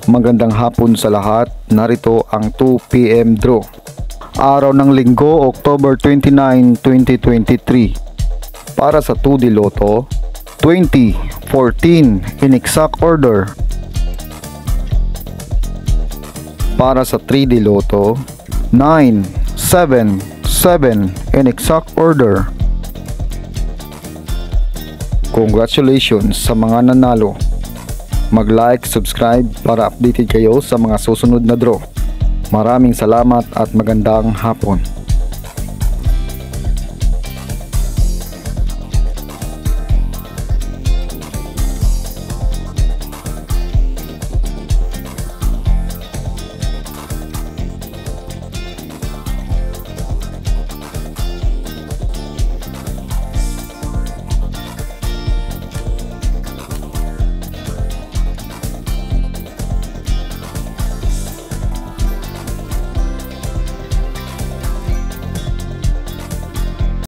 Magandang hapon sa lahat. Narito ang 2 PM draw. Araw ng Linggo, October 29, 2023. Para sa 2D Lotto, 20, 14 in exact order. Para sa 3D Lotto, 9, 7, 7 in exact order. Congratulations sa mga nanalo. Mag-like, subscribe para updated kayo sa mga susunod na draw. Maraming salamat at magandang hapon.